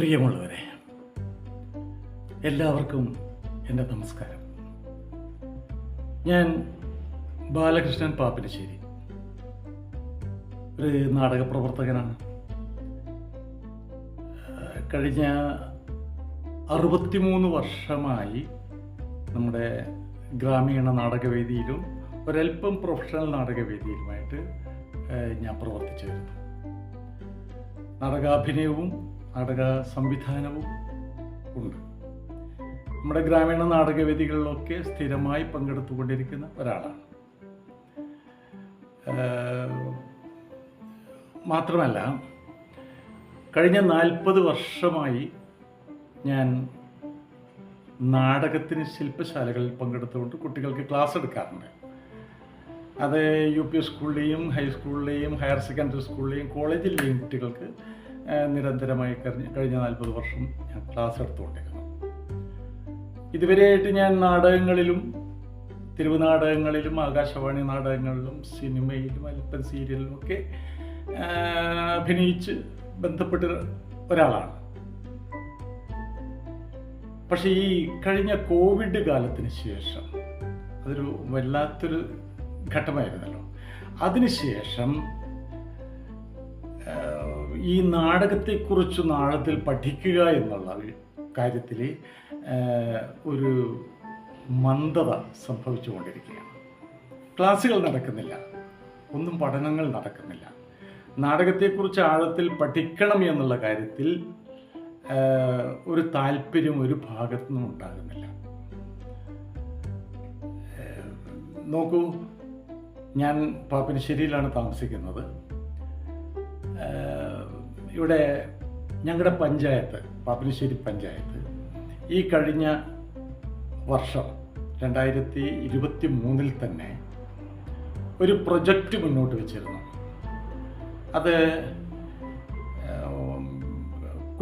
പ്രിയമുള്ളവരെ, എല്ലാവർക്കും എൻ്റെ നമസ്കാരം. ഞാൻ ബാലകൃഷ്ണൻ പാപ്പിനിശ്ശേരി, ഒരു നാടക പ്രവർത്തകനാണ്. കഴിഞ്ഞ 63 വർഷമായി നമ്മുടെ ഗ്രാമീണ നാടകവേദിയിലും ഒരൽപ്പം പ്രൊഫഷണൽ നാടകവേദിയിലുമായിട്ട് ഞാൻ പ്രവർത്തിച്ചു വരുന്നു. നാടകാഭിനയവും നാടക സംവിധാനവും ഉണ്ട്. നമ്മുടെ ഗ്രാമീണ നാടകവേദികളിലൊക്കെ സ്ഥിരമായി പങ്കെടുത്തുകൊണ്ടിരിക്കുന്ന ഒരാളാണ്. മാത്രമല്ല, കഴിഞ്ഞ 40 വർഷമായി ഞാൻ നാടകത്തിന് ശില്പശാലകളിൽ പങ്കെടുത്തുകൊണ്ട് കുട്ടികൾക്ക് ക്ലാസ് എടുക്കാറുണ്ട്. അത് UP സ്കൂളിലെയും ഹൈസ്കൂളിലെയും ഹയർ സെക്കൻഡറി സ്കൂളിലെയും കോളേജിലെയും കുട്ടികൾക്ക് നിരന്തരമായി കഴിഞ്ഞ 40 വർഷം ഞാൻ ക്ലാസ് എടുത്തുകൊണ്ടിരുന്നു. ഇതുവരെയായിട്ട് ഞാൻ നാടകങ്ങളിലും തെരുവ് നാടകങ്ങളിലും ആകാശവാണി നാടകങ്ങളിലും സിനിമയിലും അല്പം സീരിയലിലും ഒക്കെ അഭിനയിച്ച് ബന്ധപ്പെട്ട ഒരാളാണ്. പക്ഷേ ഈ കഴിഞ്ഞ കോവിഡ് കാലത്തിന് ശേഷം അതൊരു വല്ലാത്തൊരു ഘട്ടമായിരുന്നല്ലോ. അതിനുശേഷം ഈ നാടകത്തെക്കുറിച്ച് ആഴത്തിൽ പഠിക്കുക എന്നുള്ള കാര്യത്തിൽ ഒരു മന്ദത സംഭവിച്ചുകൊണ്ടിരിക്കുകയാണ്. ക്ലാസ്സുകൾ നടക്കുന്നില്ല, ഒന്നും പഠനങ്ങൾ നടക്കുന്നില്ല. നാടകത്തെക്കുറിച്ച് ആഴത്തിൽ പഠിക്കണം എന്നുള്ള കാര്യത്തിൽ ഒരു താല്പര്യം ഒരു ഭാഗത്തു നിന്നും ഉണ്ടാകുന്നില്ല. നോക്കൂ, ഞാൻ പാപ്പിനിശ്ശേരിയിലാണ് താമസിക്കുന്നത്. ഇവിടെ ഞങ്ങളുടെ പഞ്ചായത്ത്, പാപ്പിനിശ്ശേരി പഞ്ചായത്ത്, ഈ കഴിഞ്ഞ വർഷം 2023 തന്നെ ഒരു പ്രൊജക്റ്റ് മുന്നോട്ട് വെച്ചിരുന്നു. അത്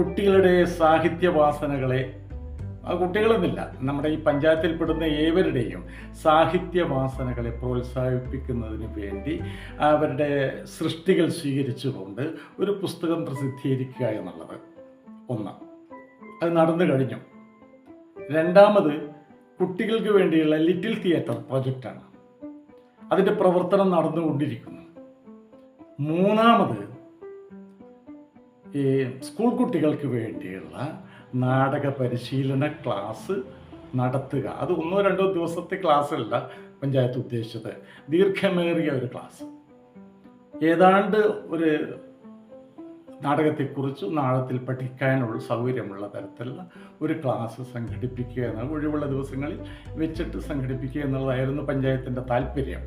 കുട്ടികളുടെ സാഹിത്യവാസനകളെ, കുട്ടികളെന്നില്ല, നമ്മുടെ ഈ പഞ്ചായത്തിൽപ്പെടുന്ന ഏവരുടെയും സാഹിത്യവാസനകളെ പ്രോത്സാഹിപ്പിക്കുന്നതിന് വേണ്ടി അവരുടെ സൃഷ്ടികൾ സ്വീകരിച്ചുകൊണ്ട് ഒരു പുസ്തകം പ്രസിദ്ധീകരിക്കുക എന്നുള്ളത് ഒന്ന്. അത് നടന്നു കഴിഞ്ഞു. രണ്ടാമത്, കുട്ടികൾക്ക് വേണ്ടിയുള്ള ലിറ്റിൽ തിയേറ്റർ പ്രൊജക്റ്റാണ്. അതിൻ്റെ പ്രവർത്തനം നടന്നുകൊണ്ടിരിക്കുന്നു. മൂന്നാമത്, ഈ സ്കൂൾ കുട്ടികൾക്ക് വേണ്ടിയുള്ള നാടക പരിശീലന ക്ലാസ് നടത്തുക. അത് 1-2 ദിവസത്തെ ക്ലാസ് അല്ല പഞ്ചായത്ത് ഉദ്ദേശിച്ചത്, ദീർഘമേറിയ ഒരു ക്ലാസ്. ഏതാണ്ട് ഒരു നാടകത്തെക്കുറിച്ച് നാടകത്തിൽ പഠിക്കാനുള്ള സൗകര്യമുള്ള തരത്തിലുള്ള ഒരു ക്ലാസ് സംഘടിപ്പിക്കുക എന്നത്, ഒഴിവുള്ള ദിവസങ്ങളിൽ വെച്ചിട്ട് സംഘടിപ്പിക്കുക എന്നുള്ളതായിരുന്നു പഞ്ചായത്തിൻ്റെ താല്പര്യം.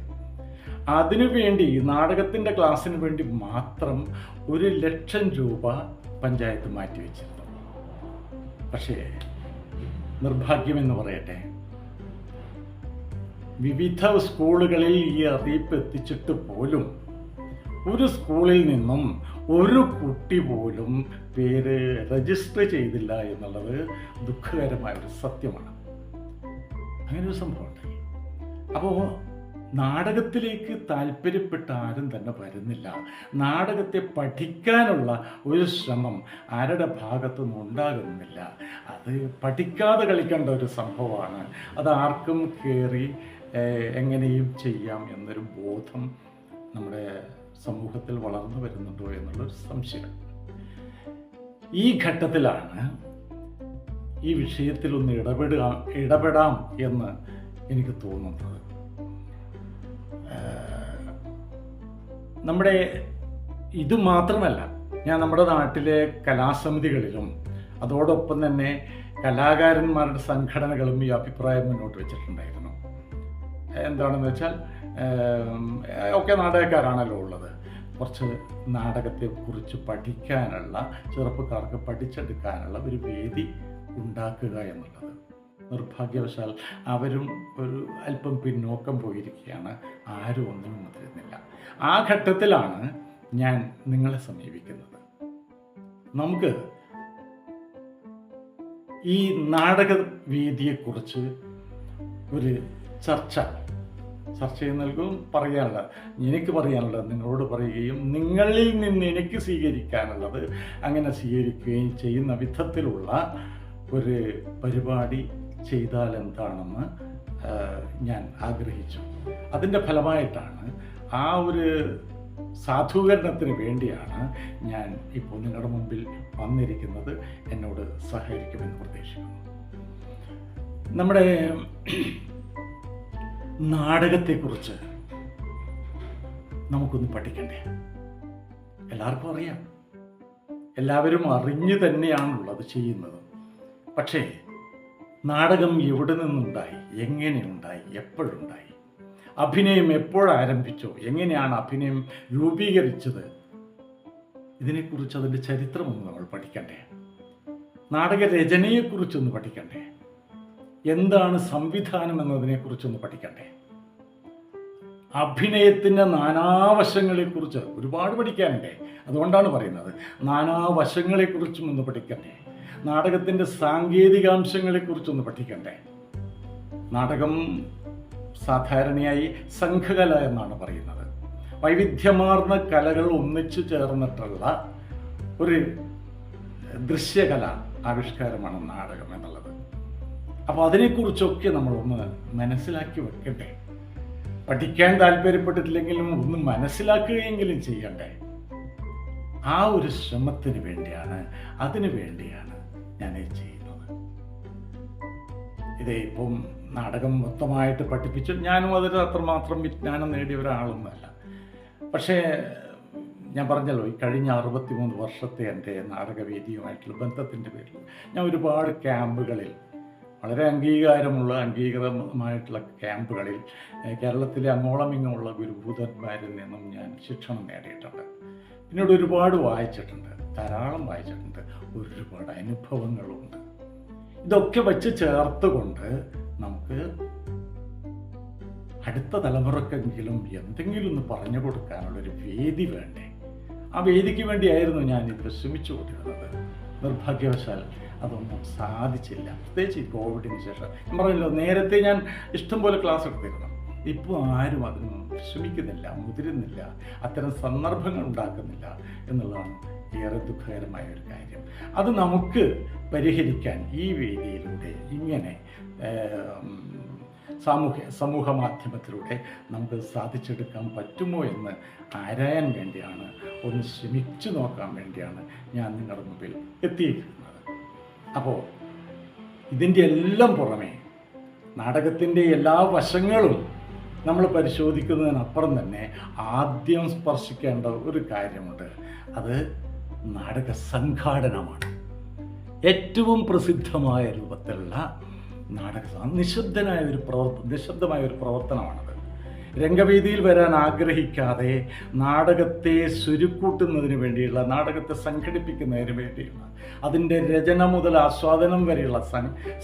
അതിനുവേണ്ടി, നാടകത്തിൻ്റെ ക്ലാസ്സിന് വേണ്ടി മാത്രം 1,00,000 രൂപ പഞ്ചായത്ത് മാറ്റിവെച്ചിരുന്നു. പക്ഷേ നിർഭാഗ്യമെന്ന് പറയട്ടെ, വിവിധ സ്കൂളുകളിൽ ഈ അറിയിപ്പ് എത്തിച്ചിട്ട് പോലും ഒരു സ്കൂളിൽ നിന്നും ഒരു കുട്ടി പോലും പേര് രജിസ്റ്റർ ചെയ്തില്ല എന്നുള്ളത് ദുഃഖകരമായ ഒരു സത്യമാണ്. അങ്ങനെ ഒരു സംഭവം ഉണ്ടായി. അപ്പോൾ നാടകത്തിലേക്ക് താല്പര്യപ്പെട്ട ആരും തന്നെ വരുന്നില്ല. നാടകത്തെ പഠിക്കാനുള്ള ഒരു ശ്രമം ആരുടെ ഭാഗത്തുനിന്നും ഉണ്ടാകുന്നില്ല. അത് പഠിക്കാതെ കളിക്കേണ്ട ഒരു സംഭവമാണ്. അത് ആർക്കും കയറി എങ്ങനെയും ചെയ്യാം എന്നൊരു ബോധം നമ്മുടെ സമൂഹത്തിൽ വളർന്നു വരുന്നുണ്ടോ എന്നുള്ളൊരു സംശയം. ഈ ഘട്ടത്തിലാണ് ഈ വിഷയത്തിലൊന്ന് ഇടപെടാം എന്ന് എനിക്ക് തോന്നുന്നത്. നമ്മുടെ ഇത് മാത്രമല്ല, ഞാൻ നമ്മുടെ നാട്ടിലെ കലാസമിതികളിലും അതോടൊപ്പം തന്നെ കലാകാരന്മാരുടെ സംഘടനകളും ഈ അഭിപ്രായം മുന്നോട്ട് വെച്ചിട്ടുണ്ടായിരുന്നു. എന്താണെന്ന് വെച്ചാൽ, ഒക്കെ നാടകക്കാരാണല്ലോ ഉള്ളത്, കുറച്ച് നാടകത്തെക്കുറിച്ച് പഠിക്കാനുള്ള, ചെറുപ്പക്കാർക്ക് പഠിച്ചെടുക്കാനുള്ള ഒരു വേദി ഉണ്ടാക്കുക എന്നുള്ളത്. നിർഭാഗ്യവശാൽ അവരും ഒരു അല്പം പിന്നോക്കം പോയിരിക്കുകയാണ്. ആരും ഒന്നിനും മുതിരുന്നില്ല. ആ ഘട്ടത്തിലാണ് ഞാൻ നിങ്ങളെ സമീപിക്കുന്നത്. നമുക്ക് ഈ നാടക വേദിയെക്കുറിച്ച് ഒരു ചർച്ച ചർച്ച ചെയ്യുന്നവർക്കും പറയാനുള്ളത്, എനിക്ക് പറയാനുള്ളത് നിങ്ങളോട് പറയുകയും നിങ്ങളിൽ നിന്ന് എനിക്ക് സ്വീകരിക്കാനുള്ളത് അങ്ങനെ സ്വീകരിക്കുകയും ചെയ്യുന്ന വിധത്തിലുള്ള ഒരു പരിപാടി ചെയ്താൽ എന്താണെന്ന് ഞാൻ ആഗ്രഹിച്ചു. അതിൻ്റെ ഫലമായിട്ടാണ്, ആ ഒരു സാധൂകരണത്തിന് വേണ്ടിയാണ് ഞാൻ ഇപ്പോൾ നിങ്ങളുടെ മുമ്പിൽ വന്നിരിക്കുന്നത്. എന്നോട് സഹകരിക്കുമെന്ന് പ്രതീക്ഷിക്കുന്നു. നമ്മുടെ നാടകത്തെക്കുറിച്ച് നമുക്കൊന്ന് പഠിക്കണ്ടേ? എല്ലാവർക്കും അറിയാം, എല്ലാവരും അറിഞ്ഞു തന്നെയാണുള്ളത് ചെയ്യുന്നത്. പക്ഷേ നാടകം എവിടെ നിന്നുണ്ടായി, എങ്ങനെയുണ്ടായി, എപ്പോഴുണ്ടായി, അഭിനയം എപ്പോഴാരംഭിച്ചോ, എങ്ങനെയാണ് അഭിനയം രൂപീകരിച്ചത്, ഇതിനെക്കുറിച്ച് അതിൻ്റെ ചരിത്രമൊന്ന് നമ്മൾ പഠിക്കണ്ടേ? നാടകരചനയെക്കുറിച്ചൊന്ന് പഠിക്കണ്ടേ? എന്താണ് സംവിധാനം എന്നതിനെക്കുറിച്ചൊന്ന് പഠിക്കണ്ടേ? അഭിനയത്തിൻ്റെ നാനാവശങ്ങളെക്കുറിച്ച് ഒരുപാട് പഠിക്കാനുണ്ടേ. അതുകൊണ്ടാണ് പറയുന്നത്, നാനാവശങ്ങളെക്കുറിച്ചും ഒന്ന് പഠിക്കണ്ടേ? നാടകത്തിൻ്റെ സാങ്കേതികാംശങ്ങളെക്കുറിച്ചൊന്ന് പഠിക്കണ്ടേ? നാടകം സാധാരണയായി സംഘകല എന്നാണ് പറയുന്നത്. വൈവിധ്യമാർന്ന കലകൾ ഒന്നിച്ചു ചേർന്നിട്ടുള്ള ഒരു ദൃശ്യകല ആവിഷ്കാരമാണ് നാടകം എന്നുള്ളത്. അപ്പോൾ അതിനെക്കുറിച്ചൊക്കെ നമ്മളൊന്ന് മനസ്സിലാക്കി വെക്കണ്ടേ? പഠിക്കാൻ താല്പര്യപ്പെട്ടിട്ടില്ലെങ്കിലും ഒന്ന് മനസ്സിലാക്കുകയെങ്കിലും ചെയ്യണ്ടേ? ആ ഒരു ശ്രമത്തിന് വേണ്ടിയാണ്, അതിനു വേണ്ടിയാണ് ഞാനിത് ചെയ്യുന്നത്. ഇതേ ഇപ്പം നാടകം മൊത്തമായിട്ട് പഠിപ്പിച്ചു, ഞാനും അതിൽ അത്രമാത്രം വിജ്ഞാനം നേടിയ ഒരാളൊന്നുമല്ല. പക്ഷേ ഞാൻ പറഞ്ഞല്ലോ, ഈ കഴിഞ്ഞ 63 വർഷത്തെ എൻ്റെ നാടകവേദിയുമായിട്ടുള്ള ബന്ധത്തിൻ്റെ പേരിൽ ഞാൻ ഒരുപാട് ക്യാമ്പുകളിൽ, വളരെ അംഗീകൃതമായിട്ടുള്ള ക്യാമ്പുകളിൽ കേരളത്തിലെ അങ്ങോളം ഇങ്ങോളമുള്ള ഗുരുഭൂതന്മാരിൽ നിന്നും ഞാൻ ശിക്ഷണം നേടിയിട്ടുണ്ട്. പിന്നീട് ഒരുപാട് വായിച്ചിട്ടുണ്ട്, ധാരാളം വായിച്ചിട്ടുണ്ട്, ഒരുപാട് അനുഭവങ്ങളുണ്ട്. ഇതൊക്കെ വെച്ച് ചേർത്തുകൊണ്ട് നമുക്ക് അടുത്ത തലമുറക്കെങ്കിലും എന്തെങ്കിലും ഒന്ന് പറഞ്ഞു കൊടുക്കാനുള്ളൊരു വേദി വേണ്ടേ? ആ വേദിക്ക് വേണ്ടിയായിരുന്നു ഞാനിത് ശ്രമിച്ചുകൊണ്ടിരുന്നത്. നിർഭാഗ്യവശാൽ അതൊന്നും സാധിച്ചില്ല. പ്രത്യേകിച്ച് ഈ കോവിഡിന് ശേഷം. ഞാൻ പറഞ്ഞല്ലോ, നേരത്തെ ഞാൻ ഇഷ്ടംപോലെ ക്ലാസ് എടുത്തിരുന്നു. ഇപ്പോൾ ആരും അതിനൊന്നും ശ്രമിക്കുന്നില്ല, മുതിരുന്നില്ല, അത്തരം സന്ദർഭങ്ങൾ ഉണ്ടാക്കുന്നില്ല എന്നുള്ളതാണ് ഏറെ ദുഃഖകരമായ ഒരു കാര്യം. അത് നമുക്ക് പരിഹരിക്കാൻ ഈ വേദിയിലൂടെ, ഇങ്ങനെ സമൂഹ മാധ്യമത്തിലൂടെ നമുക്ക് സാധിച്ചെടുക്കാൻ പറ്റുമോ എന്ന് ആരായാൻ വേണ്ടിയാണ്, ഒന്ന് ശ്രമിച്ചു നോക്കാൻ വേണ്ടിയാണ് ഞാൻ നിങ്ങളുടെ മുമ്പിൽ എത്തിയിരിക്കുന്നത്. അപ്പോൾ ഇതിൻ്റെ എല്ലാം പുറമെ നാടകത്തിൻ്റെ എല്ലാ വശങ്ങളും നമ്മൾ പരിശോധിക്കുന്നതിനപ്പുറം തന്നെ ആദ്യം സ്പർശിക്കേണ്ട ഒരു കാര്യമുണ്ട്. അത് നാടക സംഘാടനമാണ്. ഏറ്റവും പ്രസിദ്ധമായ രൂപത്തിലുള്ള നിശബ്ദമായ ഒരു പ്രവർത്തനമാണത്. രംഗവേദിയിൽ വരാൻ ആഗ്രഹിക്കാതെ നാടകത്തെ സ്വരുക്കൂട്ടുന്നതിന് വേണ്ടിയുള്ള, നാടകത്തെ സംഘടിപ്പിക്കുന്നതിന് വേണ്ടിയുള്ള, അതിൻ്റെ രചന മുതൽ ആസ്വാദനം വരെയുള്ള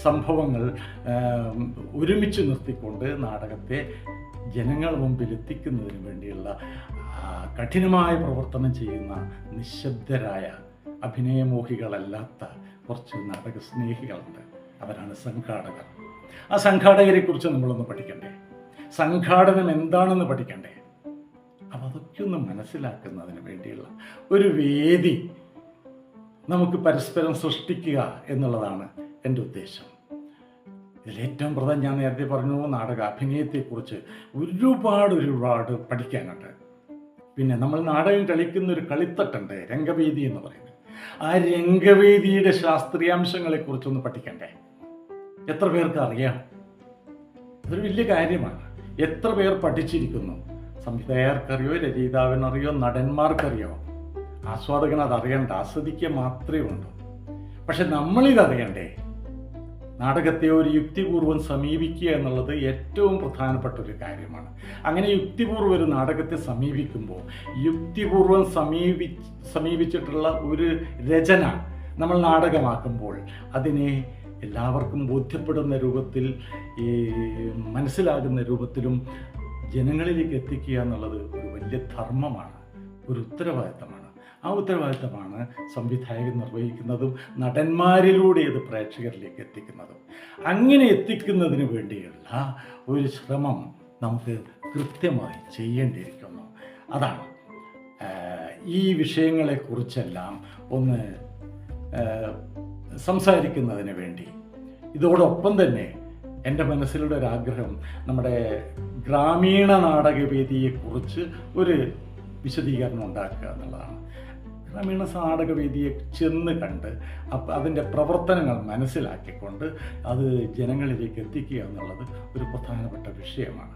സംഭവങ്ങൾ ഒരുമിച്ച് നിർത്തിക്കൊണ്ട് നാടകത്തെ ജനങ്ങൾ മുമ്പിൽ എത്തിക്കുന്നതിന് വേണ്ടിയുള്ള കഠിനമായ പ്രവർത്തനം ചെയ്യുന്ന നിശബ്ദരായ, അഭിനയമോഹികളല്ലാത്ത കുറച്ച് നാടക സ്നേഹികളുണ്ട്. അവരാണ് സംഘാടകർ. ആ സംഘാടകരെക്കുറിച്ച് നമ്മളൊന്ന് പഠിക്കണ്ടേ? സംഘാടനം എന്താണെന്ന് പഠിക്കണ്ടേ? അപ്പോൾ അതൊക്കെ ഒന്ന് മനസ്സിലാക്കുന്നതിന് വേണ്ടിയുള്ള ഒരു വേദി നമുക്ക് പരസ്പരം സൃഷ്ടിക്കുക എന്നുള്ളതാണ് എൻ്റെ ഉദ്ദേശം. ഇതിലേറ്റവും പ്രധാനം, ഞാൻ നേരത്തെ പറഞ്ഞു, നാടക അഭിനയത്തെക്കുറിച്ച് ഒരുപാട് പഠിക്കാനുണ്ട്. പിന്നെ നമ്മൾ നാടകം കളിക്കുന്ന ഒരു കളിത്തട്ടുണ്ട്, രംഗവേദി എന്ന് പറയുന്നത്. ആ രംഗവേദിയുടെ ശാസ്ത്രീയാംശങ്ങളെക്കുറിച്ചൊന്ന് പഠിക്കണ്ടേ? എത്ര പേർക്ക് അറിയാം? അതൊരു വലിയ കാര്യമാണ്. എത്ര പേർ പഠിച്ചിരിക്കുന്നു? സംവിധായകർക്കറിയോ, രചയിതാവിനറിയോ, നടന്മാർക്കറിയോ? ആസ്വാദകൻ അതറിയണ്ട, ആസ്വദിക്കുക മാത്രമേ ഉള്ളൂ. പക്ഷെ നമ്മളിതറിയണ്ടേ? നാടകത്തെ ഒരു യുക്തിപൂർവ്വം സമീപിക്കുക എന്നുള്ളത് ഏറ്റവും പ്രധാനപ്പെട്ട ഒരു കാര്യമാണ്. അങ്ങനെ യുക്തിപൂർവ്വം ഒരു നാടകത്തെ സമീപിക്കുമ്പോൾ, യുക്തിപൂർവ്വം സമീപിച്ചിട്ടുള്ള ഒരു രചന നമ്മൾ നാടകമാക്കുമ്പോൾ, അതിനെ എല്ലാവർക്കും ബോധ്യപ്പെടുന്ന രൂപത്തിൽ, മനസ്സിലാകുന്ന രൂപത്തിലും ജനങ്ങളിലേക്ക് എത്തിക്കുക എന്നുള്ളത് ഒരു വലിയ ധർമ്മമാണ്, ഒരു ഉത്തരവാദിത്തമാണ്. ആ ഉത്തരവാദിത്തമാണ് സംവിധായകൻ നിർവഹിക്കുന്നതും നടന്മാരിലൂടെ അത് പ്രേക്ഷകരിലേക്ക് എത്തിക്കുന്നതും. അങ്ങനെ എത്തിക്കുന്നതിന് വേണ്ടിയുള്ള ഒരു ശ്രമം നമുക്ക് കൃത്യമായി ചെയ്യേണ്ടിയിരിക്കുന്നു. അതാണ് ഈ വിഷയങ്ങളെക്കുറിച്ചെല്ലാം ഒന്ന് സംസാരിക്കുന്നതിന് വേണ്ടി. ഇതോടൊപ്പം തന്നെ എൻ്റെ മനസ്സിലുള്ള ഒരാഗ്രഹം നമ്മുടെ ഗ്രാമീണ നാടകവേദിയെക്കുറിച്ച് ഒരു വിശദീകരണം ഉണ്ടാക്കുക എന്നുള്ളതാണ്. ഗ്രാമീണ നാടകവേദിയെ ചെന്ന് കണ്ട് അതിൻ്റെ പ്രവർത്തനങ്ങൾ മനസ്സിലാക്കിക്കൊണ്ട് അത് ജനങ്ങളിലേക്ക് എത്തിക്കുക എന്നുള്ളത് ഒരു പ്രധാനപ്പെട്ട വിഷയമാണ്.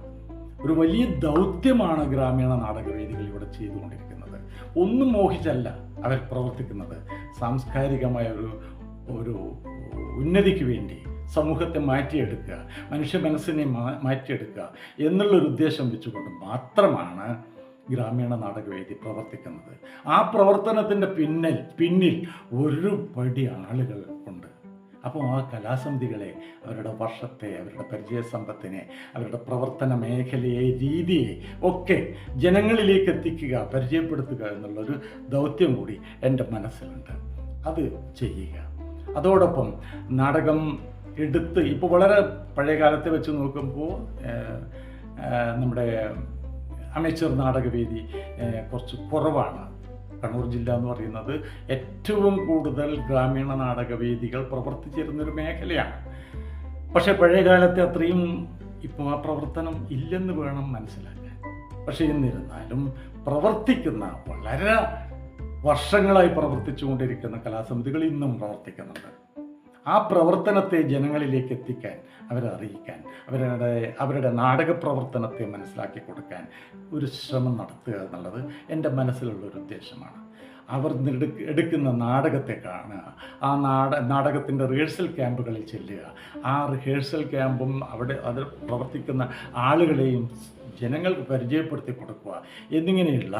ഒരു വലിയ ദൗത്യമാണ് ഗ്രാമീണ നാടകവേദികൾ ഇവിടെ ചെയ്തുകൊണ്ടിരിക്കുന്നത്. ഒന്നും മോഹിച്ചല്ല അവർ പ്രവർത്തിക്കുന്നത്. സാംസ്കാരികമായ ഒരു ഉന്നതിക്ക് വേണ്ടി സമൂഹത്തെ മാറ്റിയെടുക്കുക, മനുഷ്യ മനസ്സിനെ മാറ്റിയെടുക്കുക എന്നുള്ളൊരു ഉദ്ദേശം വെച്ചുകൊണ്ട് മാത്രമാണ് ഗ്രാമീണ നാടകവേദി പ്രവർത്തിക്കുന്നത്. ആ പ്രവർത്തനത്തിൻ്റെ പിന്നിൽ ഒരു പടി ആളുകൾ ഉണ്ട്. അപ്പോൾ ആ കലാസമിതികളെ, അവരുടെ വർഷത്തെ, അവരുടെ പരിചയസമ്പത്തിനെ, അവരുടെ പ്രവർത്തന മേഖലയെ, രീതിയെ ഒക്കെ ജനങ്ങളിലേക്ക് എത്തിക്കുക, പരിചയപ്പെടുത്തുക എന്നുള്ളൊരു ദൗത്യം കൂടി എൻ്റെ മനസ്സിലുണ്ട്. അത് ചെയ്യുക. അതോടൊപ്പം നാടകം എടുത്ത് ഇപ്പോൾ വളരെ പഴയ കാലത്തെ വെച്ച് നോക്കുമ്പോൾ നമ്മുടെ അമേച്ചർ നാടകവേദി കുറച്ച് കുറവാണ്. കണ്ണൂർ ജില്ല എന്ന് പറയുന്നത് ഏറ്റവും കൂടുതൽ ഗ്രാമീണ നാടകവേദികൾ പ്രവർത്തിച്ചിരുന്നൊരു മേഖലയാണ്. പക്ഷേ പഴയ കാലത്തെ അത്രയും ഇപ്പോൾ ആ പ്രവർത്തനം ഇല്ലെന്ന് വേണം മനസ്സിലാക്കാൻ. പക്ഷേ എന്നിരുന്നാലും പ്രവർത്തിക്കുന്ന, വളരെ വർഷങ്ങളായി പ്രവർത്തിച്ചുകൊണ്ടിരിക്കുന്ന കലാസമിതികൾ ഇന്നും പ്രവർത്തിക്കുന്നുണ്ട്. ആ പ്രവർത്തനത്തെ ജനങ്ങളിലേക്ക് എത്തിക്കാൻ, അവരെ അറിയിക്കാൻ, അവരുടെ നാടക പ്രവർത്തനത്തെ മനസ്സിലാക്കി കൊടുക്കാൻ ഒരു ശ്രമം നടത്തുക എന്നുള്ളത് എൻ്റെ മനസ്സിലുള്ളൊരു ഉദ്ദേശമാണ്. അവർ എടുക്കുന്ന നാടകത്തെ കാണുക, ആ നാടകത്തിൻ്റെ റിഹേഴ്സൽ ക്യാമ്പുകളിൽ ചെല്ലുക, ആ റിഹേഴ്സൽ ക്യാമ്പും അതിൽ പ്രവർത്തിക്കുന്ന ആളുകളെയും ജനങ്ങൾക്ക് പരിചയപ്പെടുത്തി കൊടുക്കുക എന്നിങ്ങനെയുള്ള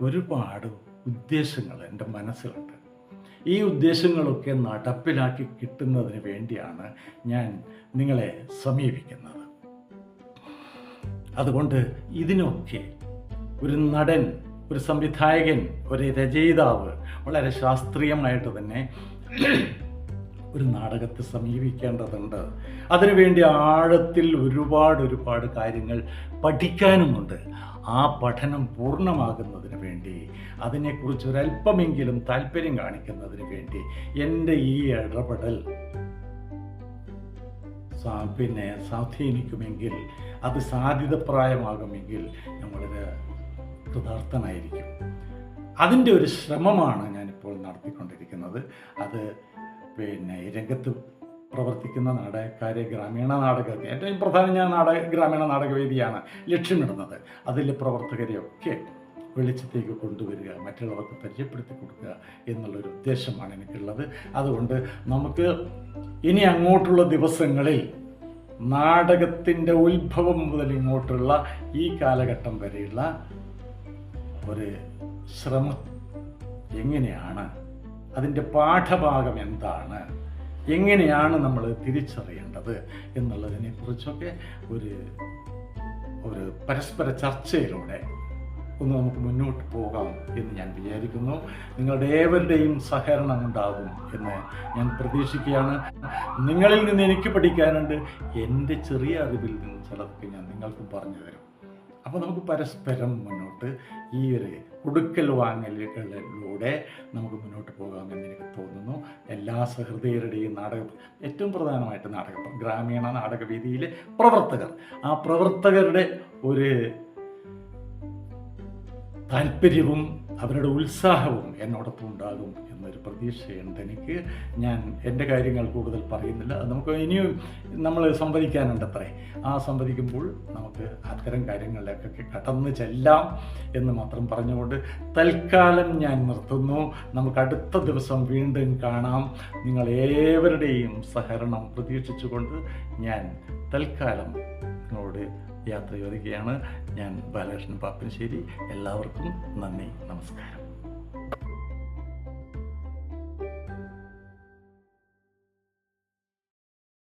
ഒരുപാട് ഉദ്ദേശങ്ങൾ എൻ്റെ മനസ്സിലുണ്ട്. ഈ ഉദ്ദേശങ്ങളൊക്കെ നടപ്പിലാക്കി കിട്ടുന്നതിന് വേണ്ടിയാണ് ഞാൻ നിങ്ങളെ സമീപിക്കുന്നത്. അതുകൊണ്ട് ഇതിനൊക്കെ ഒരു നടൻ, ഒരു സംവിധായകൻ, ഒരു രചയിതാവ് വളരെ ശാസ്ത്രീയമായിട്ട് തന്നെ ഒരു നാടകത്തെ സമീപിക്കേണ്ടതുണ്ട്. അതിനുവേണ്ടി ആഴത്തിൽ ഒരുപാട് കാര്യങ്ങൾ പഠിക്കാനുമുണ്ട്. ആ പഠനം പൂർണ്ണമാകുന്നതിന് വേണ്ടി, അതിനെക്കുറിച്ച് ഒരല്പമെങ്കിലും താല്പര്യം കാണിക്കുന്നതിന് വേണ്ടി എൻ്റെ ഈ ഇടപെടൽ സ്വാധീനിക്കുമെങ്കിൽ, അത് സാധ്യതപ്രായമാകുമെങ്കിൽ ഞാൻ വളരെ കൃതാർത്ഥനായിരിക്കും. അതിൻ്റെ ഒരു ശ്രമമാണ് ഞാനിപ്പോൾ നടത്തിക്കൊണ്ടിരിക്കുന്നത്. അത് രംഗത്ത് പ്രവർത്തിക്കുന്ന നാടകക്കാരെ, ഗ്രാമീണ നാടകത്തെ, ഏറ്റവും പ്രധാനം ഞാൻ ഗ്രാമീണ നാടകവേദിയാണ് ലക്ഷ്യമിടുന്നത്. അതിലെ പ്രവർത്തകരെയൊക്കെ വെളിച്ചത്തേക്ക് കൊണ്ടുവരിക, മറ്റുള്ളവർക്ക് പരിചയപ്പെടുത്തി കൊടുക്കുക എന്നുള്ളൊരു ഉദ്ദേശമാണ് എനിക്കുള്ളത്. അതുകൊണ്ട് നമുക്ക് ഇനി അങ്ങോട്ടുള്ള ദിവസങ്ങളിൽ നാടകത്തിൻ്റെ ഉത്ഭവം മുതൽ ഇങ്ങോട്ടുള്ള ഈ കാലഘട്ടം വരെയുള്ള ഒരു ശ്രമം എങ്ങനെയാണ്, അതിൻ്റെ പാഠഭാഗം എന്താണ്, എങ്ങനെയാണ് നമ്മൾ തിരിച്ചറിയേണ്ടത് എന്നുള്ളതിനെക്കുറിച്ചൊക്കെ ഒരു പരസ്പര ചർച്ചയിലൂടെ ഒന്ന് നമുക്ക് മുന്നോട്ട് പോകാം എന്ന് ഞാൻ വിചാരിക്കുന്നു. നിങ്ങളുടെ ഏവരുടെയും സഹകരണം ഉണ്ടാകും എന്ന് ഞാൻ പ്രതീക്ഷിക്കുകയാണ്. നിങ്ങളിൽ നിന്ന് എനിക്ക് പഠിക്കാനുണ്ട്. എൻ്റെ ചെറിയ അറിവിൽ നിന്ന് ചിലതൊക്കെ ഞാൻ നിങ്ങൾക്കും പറഞ്ഞു തരും. അപ്പോൾ നമുക്ക് പരസ്പരം മുന്നോട്ട് ഈ ഒരു കൊടുക്കൽ വാങ്ങലുകളിലൂടെ നമുക്ക് മുന്നോട്ട് പോകാമെന്ന് എനിക്ക് തോന്നുന്നു. എല്ലാ സഹൃദയരുടെയും ഏറ്റവും പ്രധാനമായിട്ട് ഗ്രാമീണ നാടകവേദിയിലെ പ്രവർത്തകർ, ആ പ്രവർത്തകരുടെ ഒരു താല്പര്യവും അവരുടെ ഉത്സാഹവും എന്നോടൊപ്പം ഉണ്ടാകും എന്നൊരു പ്രതീക്ഷയുണ്ട് എനിക്ക്. ഞാൻ എൻ്റെ കാര്യങ്ങൾ കൂടുതൽ പറയുന്നില്ല. നമുക്ക് ഇനിയും നമ്മൾ സംവദിക്കാനുണ്ടത്രേ. ആ സംവദിക്കുമ്പോൾ നമുക്ക് അത്തരം കാര്യങ്ങളിലേക്കൊക്കെ കടന്നു ചെല്ലാം എന്ന് മാത്രം പറഞ്ഞുകൊണ്ട് തൽക്കാലം ഞാൻ നിർത്തുന്നു. നമുക്ക് അടുത്ത ദിവസം വീണ്ടും കാണാം. നിങ്ങൾ ഏവരുടെയും സഹകരണം പ്രതീക്ഷിച്ചുകൊണ്ട് ഞാൻ തൽക്കാലം നിങ്ങളോട് യാത്ര ചോദിക്കുകയാണ്. ഞാൻ ബാലകൃഷ്ണൻ പാപ്പിനിശ്ശേരി. എല്ലാവർക്കും നന്ദി, നമസ്കാരം.